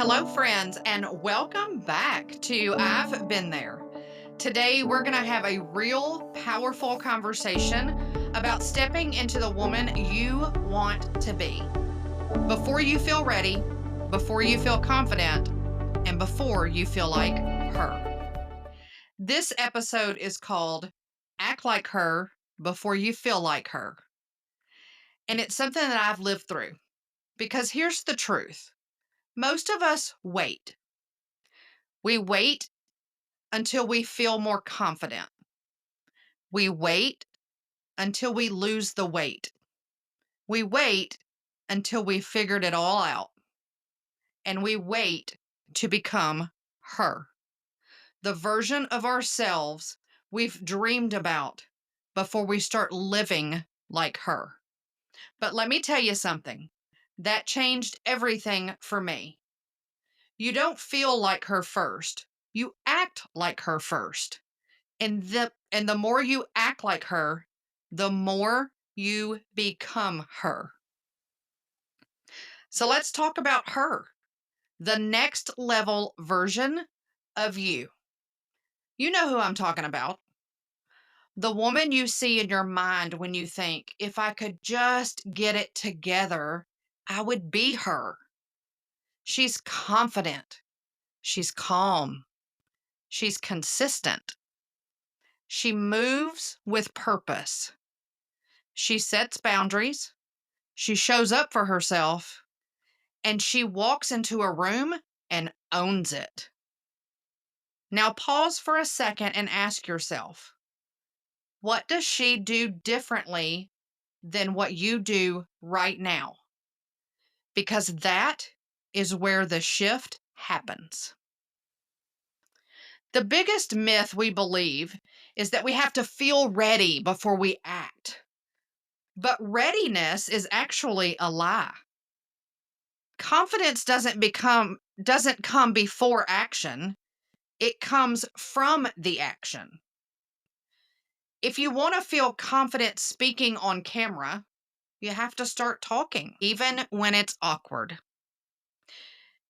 Hello, friends, and welcome back to I've Been There. Today, we're going to have a real powerful conversation about stepping into the woman you want to be. Before you feel ready, before you feel confident, and before you feel like her. This episode is called Act Like Her Before You Feel Like Her. And it's something that I've lived through because here's the truth most of us wait. We wait until we feel more confident. We wait until we lose the weight. We wait until we figured it all out. And we wait to become her, the version of ourselves we've dreamed about before we start living like her. But let me tell you something that changed everything for me. You don't feel like her first, you act like her first. And the more you act like her, the more you become her. So let's talk about her, the next level version of you. You know who I'm talking about. The woman you see in your mind when you think, if I could just get it together, I would be her. She's confident. She's calm. She's consistent. She moves with purpose. She sets boundaries. She shows up for herself and she walks into a room and owns it. Now, pause for a second and ask yourself, what does she do differently than what you do right now? Because that is where the shift happens. The biggest myth we believe is that we have to feel ready before we act. But readiness is actually a lie. Confidence doesn't come before action. It comes from the action. If you want to feel confident speaking on camera, you have to start talking, even when it's awkward.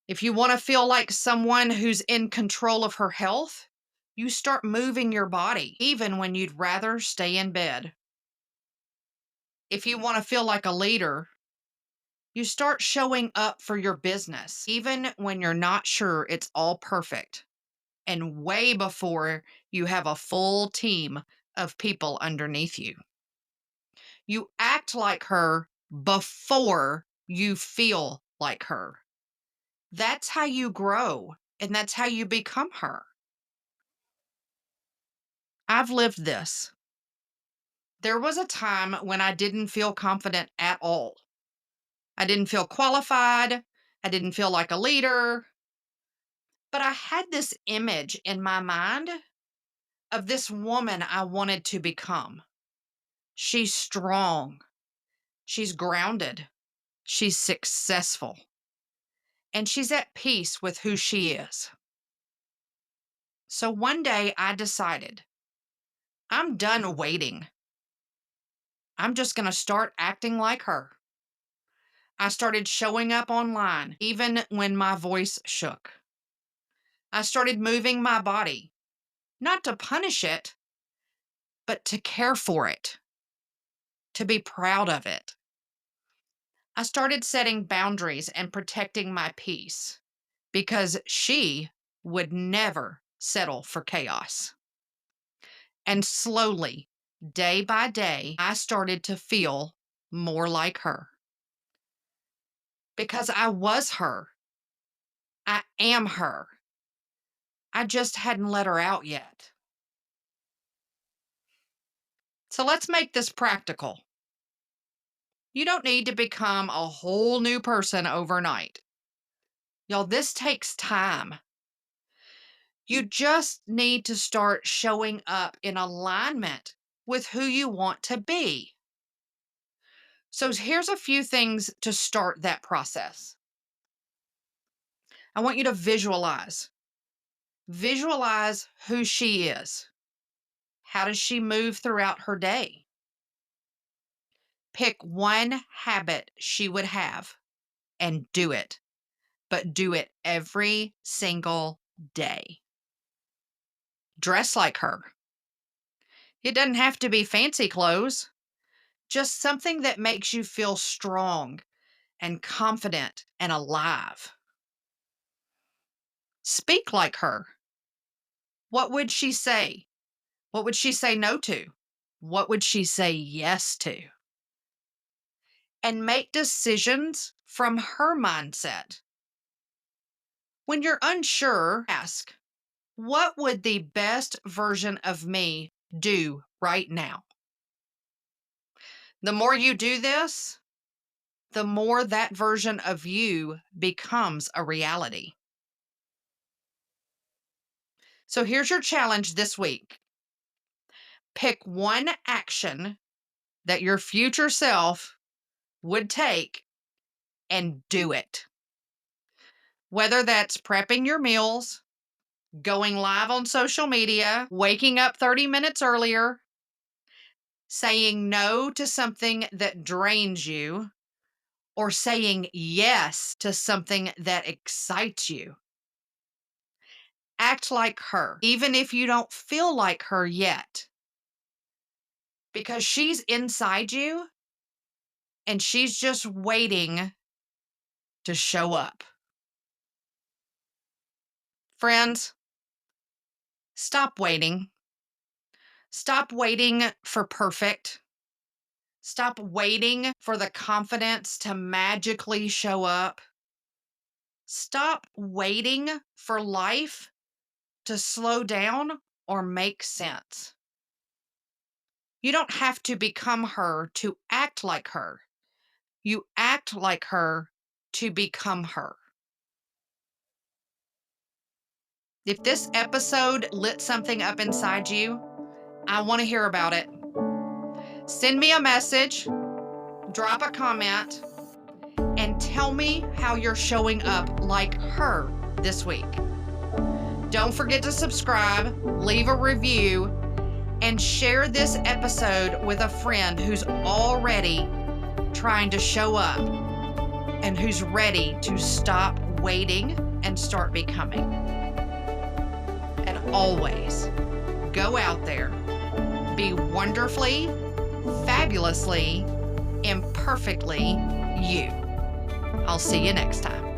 If you want to feel like someone who's in control of her health, you start moving your body, even when you'd rather stay in bed. If you want to feel like a leader, you start showing up for your business, even when you're not sure it's all perfect, and way before you have a full team of people underneath you. You act like her before you feel like her. That's how you grow, and that's how you become her. I've lived this. There was a time when I didn't feel confident at all. I didn't feel qualified. I didn't feel like a leader. But I had this image in my mind of this woman I wanted to become. She's strong. She's grounded. She's successful. And she's at peace with who she is. So one day I decided I'm done waiting. I'm just going to start acting like her. I started showing up online, even when my voice shook. I started moving my body, not to punish it, but to care for it, to be proud of it. I started setting boundaries and protecting my peace because she would never settle for chaos. And slowly, day by day, I started to feel more like her because I was her. I am her. I just hadn't let her out yet. So let's make this practical. You don't need to become a whole new person overnight. Y'all, this takes time. You just need to start showing up in alignment with who you want to be. So here's a few things to start that process. I want you to visualize. Visualize who she is. How does she move throughout her day? Pick one habit she would have and do it. but do it every single day. Dress like her. It doesn't have to be fancy clothes, just something that makes you feel strong and confident and alive. Speak like her. What would she say? What would she say no to? What would she say yes to? And make decisions from her mindset. When you're unsure, ask, what would the best version of me do right now? The more you do this, the more that version of you becomes a reality. So here's your challenge this week. Pick one action that your future self would take and do it. Whether that's prepping your meals, going live on social media, waking up 30 minutes earlier, saying no to something that drains you, or saying yes to something that excites you. Act like her, even if you don't feel like her yet, because she's inside you and she's just waiting to show up. Friends, stop waiting. Stop waiting for perfect. Stop waiting for the confidence to magically show up. Stop waiting for life to slow down or make sense. You don't have to become her to act like her. You act like her to become her. If this episode lit something up inside you, I want to hear about it. Send me a message, drop a comment, and tell me how you're showing up like her this week. Don't forget to subscribe, leave a review, and share this episode with a friend who's already trying to show up and who's ready to stop waiting and start becoming. And always go out there, be wonderfully, fabulously, imperfectly you. I'll see you next time.